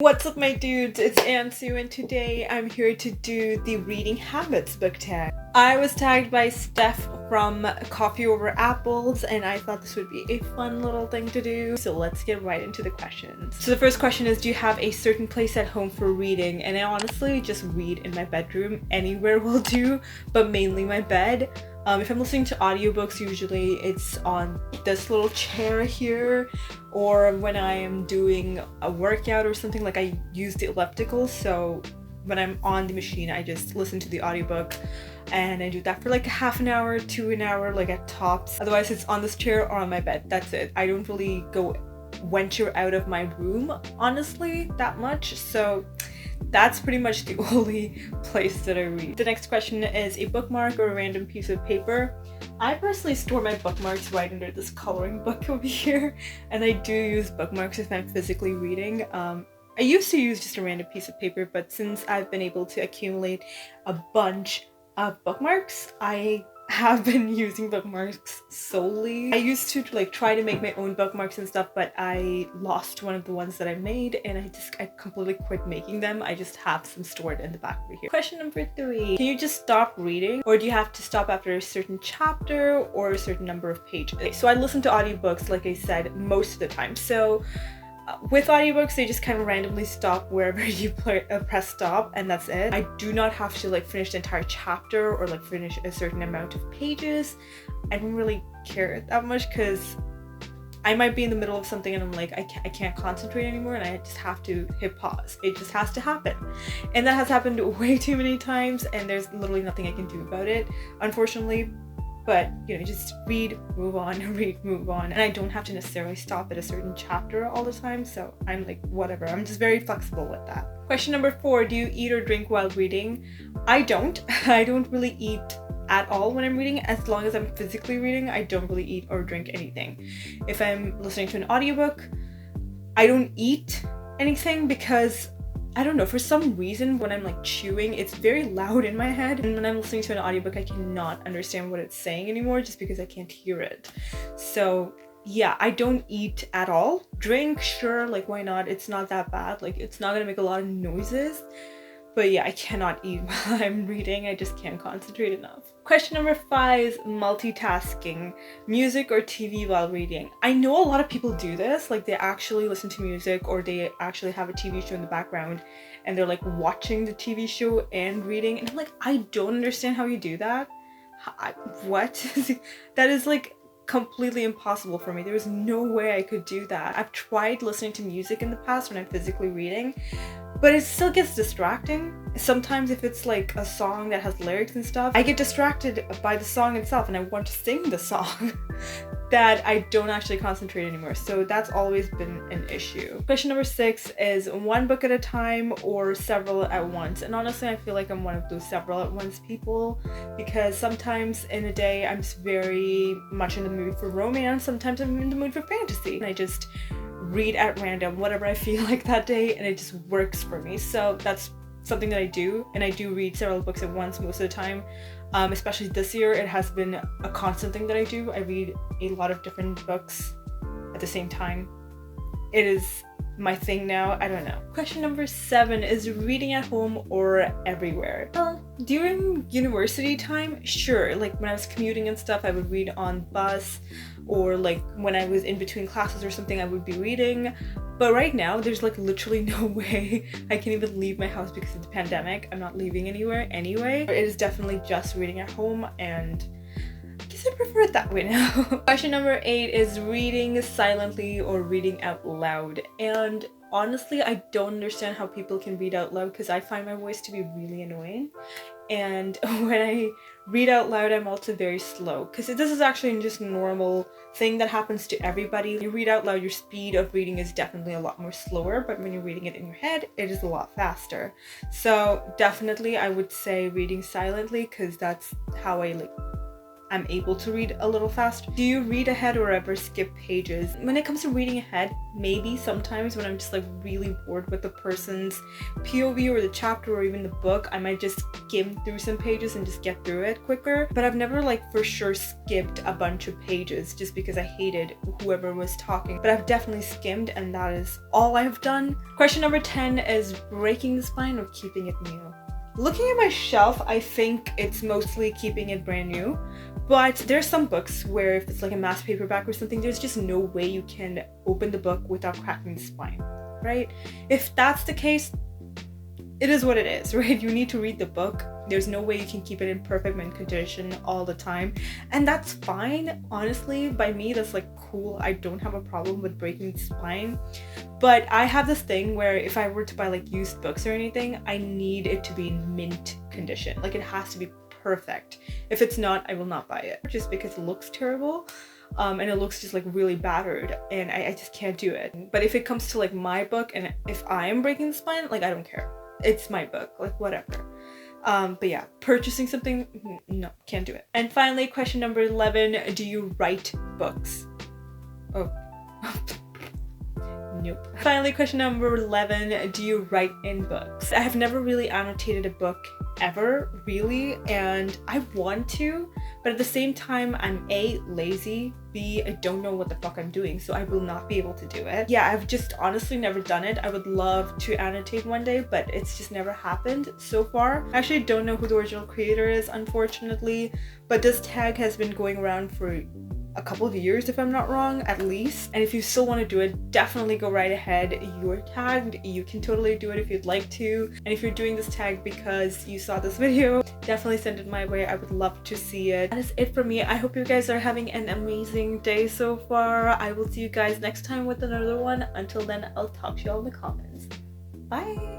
What's up my dudes, it's Ansu and today I'm here to do the Reading Habits book tag. I was tagged by Steph from Coffee Over Apples and I thought this would be a fun little thing to do. So let's get right into the questions. So the first question is, do you have a certain place at home for reading? And I honestly just read in my bedroom. Anywhere will do, but mainly my bed. If I'm listening to audiobooks, usually it's on this little chair here, or when I am doing a workout or something, like I use the elliptical, so when I'm on the machine I just listen to the audiobook and I do that for like a half an hour to an hour, like at tops. Otherwise it's on this chair or on my bed. That's it. I don't really venture out of my room honestly that much, so that's pretty much the only place that I read. The next question is a bookmark or a random piece of paper. I personally store my bookmarks right under this coloring book over here, and I do use bookmarks if I'm physically reading. I used to use just a random piece of paper, but since I've been able to accumulate a bunch of bookmarks, I have been using bookmarks solely. I used to like try to make my own bookmarks and stuff, but I lost one of the ones that I made and I completely quit making them. I just have some stored in the back over here. Question number 3. Can you just stop reading, or do you have to stop after a certain chapter or a certain number of pages? Okay, so I listen to audiobooks, like I said, most of the time. So with audiobooks, they just kind of randomly stop wherever you press stop, and that's it. I do not have to like finish the entire chapter or like finish a certain amount of pages. I don't really care that much because I might be in the middle of something and I'm like, I can't concentrate anymore and I just have to hit pause. It just has to happen. And that has happened way too many times and there's literally nothing I can do about it, unfortunately. But, you know, just read, move on, read, move on. And I don't have to necessarily stop at a certain chapter all the time. So I'm like, whatever. I'm just very flexible with that. Question number 4. Do you eat or drink while reading? I don't. I don't really eat at all when I'm reading. As long as I'm physically reading, I don't really eat or drink anything. If I'm listening to an audiobook, I don't eat anything because I don't know, for some reason when I'm like chewing, it's very loud in my head, and when I'm listening to an audiobook I cannot understand what it's saying anymore just because I can't hear it. So yeah, I don't eat at all. Drink, sure, like why not? It's not that bad, like it's not gonna make a lot of noises. But yeah, I cannot eat while I'm reading. I just can't concentrate enough. Question number 5 is multitasking. Music or TV while reading. I know a lot of people do this. Like they actually listen to music or they actually have a TV show in the background and they're like watching the TV show and reading. And I'm like, I don't understand how you do that. What? That is like completely impossible for me. There is no way I could do that. I've tried listening to music in the past when I'm physically reading, but it still gets distracting. Sometimes if it's like a song that has lyrics and stuff, I get distracted by the song itself and I want to sing the song that I don't actually concentrate anymore. So that's always been an issue. Question number 6 is one book at a time or several at once. And honestly, I feel like I'm one of those several at once people because sometimes in a day I'm just very much in the mood for romance. Sometimes I'm in the mood for fantasy. And I just read at random whatever I feel like that day and it just works for me. So that's something that I do, and I do read several books at once most of the time. Especially this year, it has been a constant thing that I do. I read a lot of different books at the same time. It is my thing now. I don't know. Question number 7 is reading at home or everywhere. Well, during university time, sure. Like when I was commuting and stuff, I would read on bus, or like when I was in between classes or something, I would be reading. But right now, there's like literally no way I can even leave my house because of the pandemic. I'm not leaving anywhere anyway. It is definitely just reading at home, and I guess I prefer it that way now. Question number 8 is reading silently or reading out loud. And honestly, I don't understand how people can read out loud because I find my voice to be really annoying. And when I read out loud, I'm also very slow because this is actually just a normal thing that happens to everybody. When you read out loud, your speed of reading is definitely a lot more slower, but when you're reading it in your head, it is a lot faster. So definitely I would say reading silently because that's how I like I'm able to read a little fast. Do you read ahead or ever skip pages? When it comes to reading ahead, maybe sometimes when I'm just like really bored with the person's POV or the chapter or even the book, I might just skim through some pages and just get through it quicker. But I've never like for sure skipped a bunch of pages just because I hated whoever was talking. But I've definitely skimmed, and that is all I've done. Question number 10 is breaking the spine or keeping it new? Looking at my shelf, I think it's mostly keeping it brand new, but there's some books where if it's like a mass paperback or something, there's just no way you can open the book without cracking the spine, right? If that's the case, it is what it is, right? You need to read the book. There's no way you can keep it in perfect mint condition all the time, and that's fine. Honestly, by me, that's like cool. I don't have a problem with breaking the spine, but I have this thing where if I were to buy like used books or anything, I need it to be in mint condition. Like it has to be perfect. If it's not, I will not buy it, just because it looks terrible. And it looks just like really battered, and I just can't do it. But if it comes to like my book, and if I am breaking the spine, like I don't care. It's my book, like whatever. But yeah, purchasing something, no, can't do it. And finally, question number 11, do you write books? Oh. Nope. Finally, question number 11, do you write in books? I have never really annotated a book ever, really, and I want to, but at the same time, I'm A, lazy, B, I don't know what the fuck I'm doing, so I will not be able to do it. Yeah, I've just honestly never done it. I would love to annotate one day, but it's just never happened so far. I actually don't know who the original creator is, unfortunately, but this tag has been going around for a couple of years, if I'm not wrong, at least. And if you still want to do it, definitely go right ahead. You're tagged. You can totally do it if you'd like to. And if you're doing this tag because you saw this video, definitely send it my way. I would love to see it. That is it for me. I hope you guys are having an amazing day so far. I will see you guys next time with another one. Until then, I'll talk to you all in the comments. Bye!